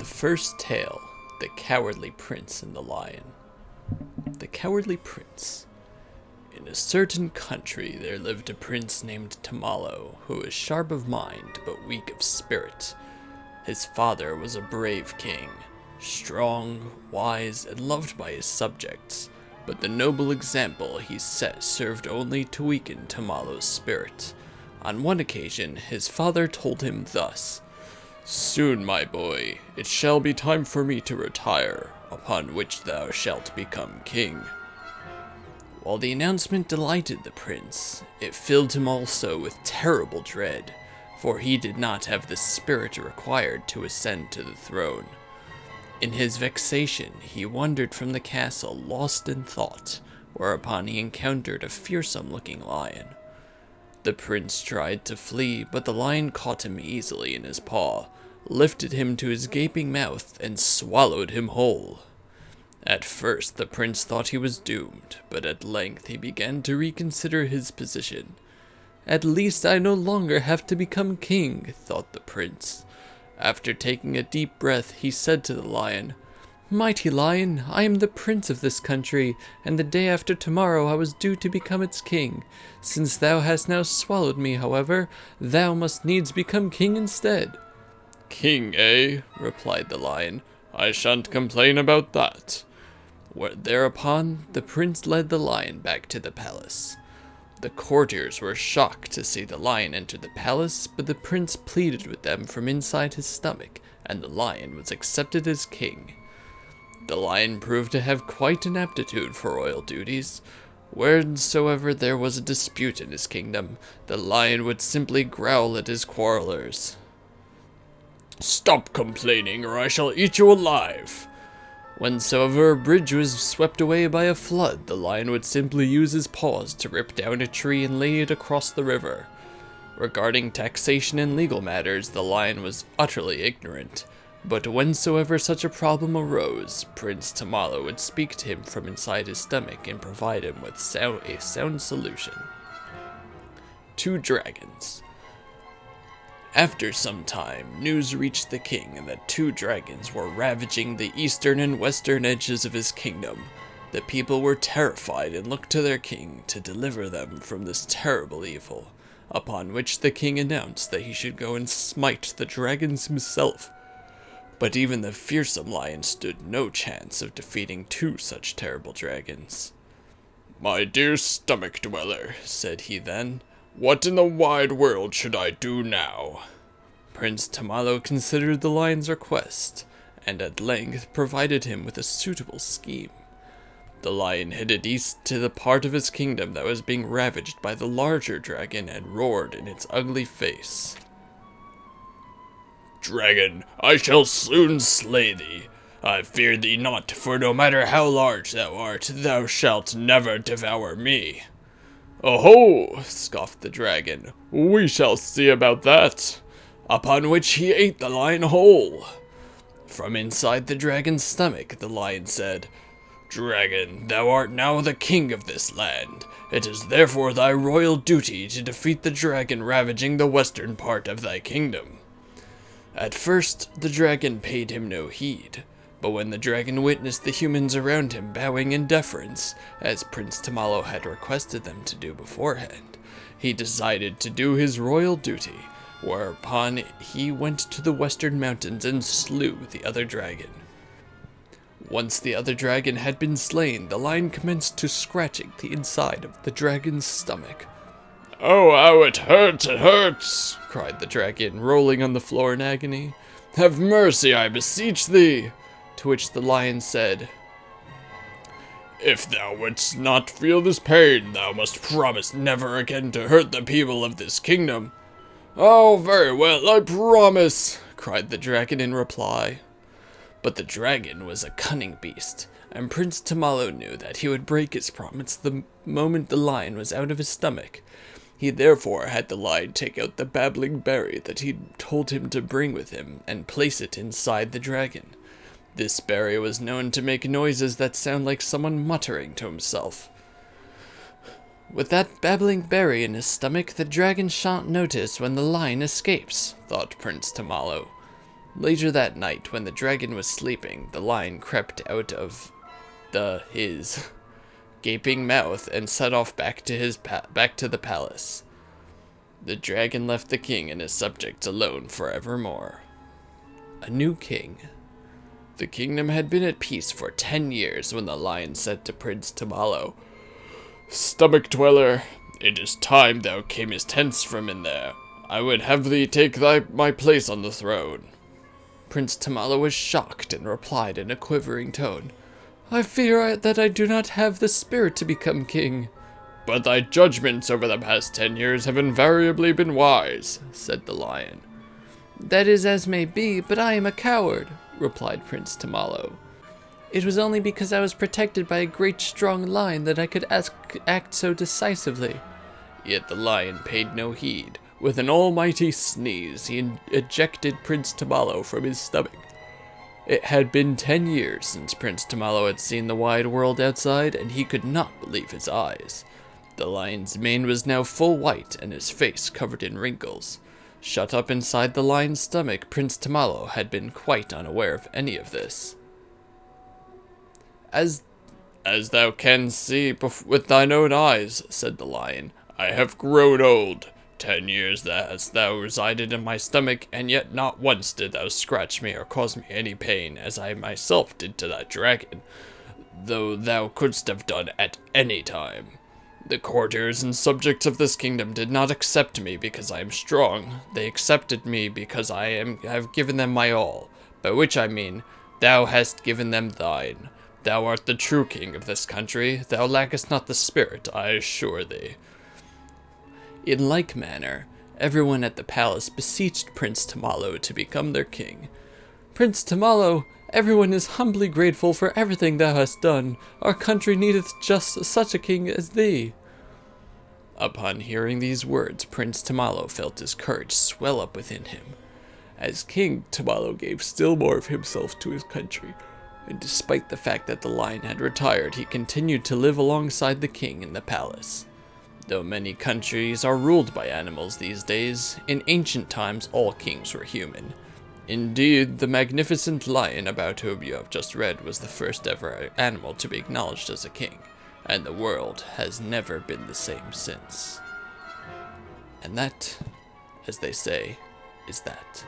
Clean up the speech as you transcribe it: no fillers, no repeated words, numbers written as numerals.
The first tale, The Cowardly Prince and the Lion. The Cowardly Prince. In a certain country there lived a prince named Tamalo, who was sharp of mind but weak of spirit. His father was a brave king, strong, wise, and loved by his subjects, but the noble example he set served only to weaken Tamalo's spirit. On one occasion his father told him thus: "Soon, my boy, it shall be time for me to retire, upon which thou shalt become king." While the announcement delighted the prince, it filled him also with terrible dread, for he did not have the spirit required to ascend to the throne. In his vexation, he wandered from the castle lost in thought, whereupon he encountered a fearsome-looking lion. The prince tried to flee, but the lion caught him easily in his paw, lifted him to his gaping mouth, and swallowed him whole. At first the prince thought he was doomed, but at length he began to reconsider his position. "At least I no longer have to become king," thought the prince. After taking a deep breath, he said to the lion, "Mighty lion, I am the prince of this country, and the day after tomorrow I was due to become its king. Since thou hast now swallowed me, however, thou must needs become king instead." "King, eh?" replied the lion. "I shan't complain about that." Thereupon, the prince led the lion back to the palace. The courtiers were shocked to see the lion enter the palace, but the prince pleaded with them from inside his stomach, and the lion was accepted as king. The lion proved to have quite an aptitude for royal duties. Whensoever there was a dispute in his kingdom, the lion would simply growl at his quarrelers. "Stop complaining, or I shall eat you alive." Whensoever a bridge was swept away by a flood, the lion would simply use his paws to rip down a tree and lay it across the river. Regarding taxation and legal matters, the lion was utterly ignorant, but whensoever such a problem arose, Prince Tamalo would speak to him from inside his stomach and provide him with a sound solution. Two Dragons. After some time, news reached the king that two dragons were ravaging the eastern and western edges of his kingdom. The people were terrified and looked to their king to deliver them from this terrible evil, upon which the king announced that he should go and smite the dragons himself. But even the fearsome lion stood no chance of defeating two such terrible dragons. "My dear stomach dweller," said he then, "what in the wide world should I do now?" Prince Tamalo considered the lion's request, and at length provided him with a suitable scheme. The lion headed east to the part of his kingdom that was being ravaged by the larger dragon and roared in its ugly face. "Dragon, I shall soon slay thee. I fear thee not, for no matter how large thou art, thou shalt never devour me." "Oh-ho!" scoffed the dragon. "We shall see about that." Upon which he ate the lion whole. From inside the dragon's stomach, the lion said, "Dragon, thou art now the king of this land. It is therefore thy royal duty to defeat the dragon ravaging the western part of thy kingdom." At first, the dragon paid him no heed, but when the dragon witnessed the humans around him bowing in deference, as Prince Tamalo had requested them to do beforehand, he decided to do his royal duty, whereupon he went to the western mountains and slew the other dragon. Once the other dragon had been slain, the lion commenced to scratching the inside of the dragon's stomach. "Oh, how it hurts!" cried the dragon, rolling on the floor in agony. "Have mercy, I beseech thee!" To which the lion said, "If thou wouldst not feel this pain, thou must promise never again to hurt the people of this kingdom." "Oh, very well, I promise," cried the dragon in reply. But the dragon was a cunning beast, and Prince Tamalo knew that he would break his promise the moment the lion was out of his stomach. He therefore had the lion take out the babbling berry that he told him to bring with him and place it inside the dragon. This berry was known to make noises that sound like someone muttering to himself. "With that babbling berry in his stomach, the dragon shan't notice when the lion escapes," thought Prince Tamalo. Later that night, when the dragon was sleeping, the lion crept out of his gaping mouth and set off back to the palace. The dragon left the king and his subjects alone forevermore. A new king. The kingdom had been at peace for 10 years when the lion said to Prince Tamalo, "Stomach dweller, it is time thou camest hence from in there. I would have thee take my place on the throne." Prince Tamalo was shocked and replied in a quivering tone, "I fear that I do not have the spirit to become king." "But thy judgments over the past 10 years have invariably been wise," said the lion. "That is as may be, but I am a coward," replied Prince Tamalo. "It was only because I was protected by a great strong lion that I could act so decisively." Yet the lion paid no heed. With an almighty sneeze, he ejected Prince Tamalo from his stomach. It had been 10 years since Prince Tamalo had seen the wide world outside, and he could not believe his eyes. The lion's mane was now full white, and his face covered in wrinkles. Shut up inside the lion's stomach, Prince Tamalo had been quite unaware of any of this. As thou canst see with thine own eyes," said the lion, "I have grown old. 10 years hast thou resided in my stomach, and yet not once did thou scratch me or cause me any pain, as I myself did to that dragon, though thou couldst have done at any time. The courtiers and subjects of this kingdom did not accept me because I am strong. They accepted me because I have given them my all, by which I mean, thou hast given them thine. Thou art the true king of this country. Thou lackest not the spirit, I assure thee." In like manner, everyone at the palace beseeched Prince Tamalo to become their king. "Prince Tamalo, everyone is humbly grateful for everything thou hast done. Our country needeth just such a king as thee." Upon hearing these words, Prince Tamalo felt his courage swell up within him. As king, Tamalo gave still more of himself to his country, and despite the fact that the lion had retired, he continued to live alongside the king in the palace. Though many countries are ruled by animals these days, in ancient times all kings were human. Indeed, the magnificent lion about whom you have just read was the first ever animal to be acknowledged as a king, and the world has never been the same since. And that, as they say, is that.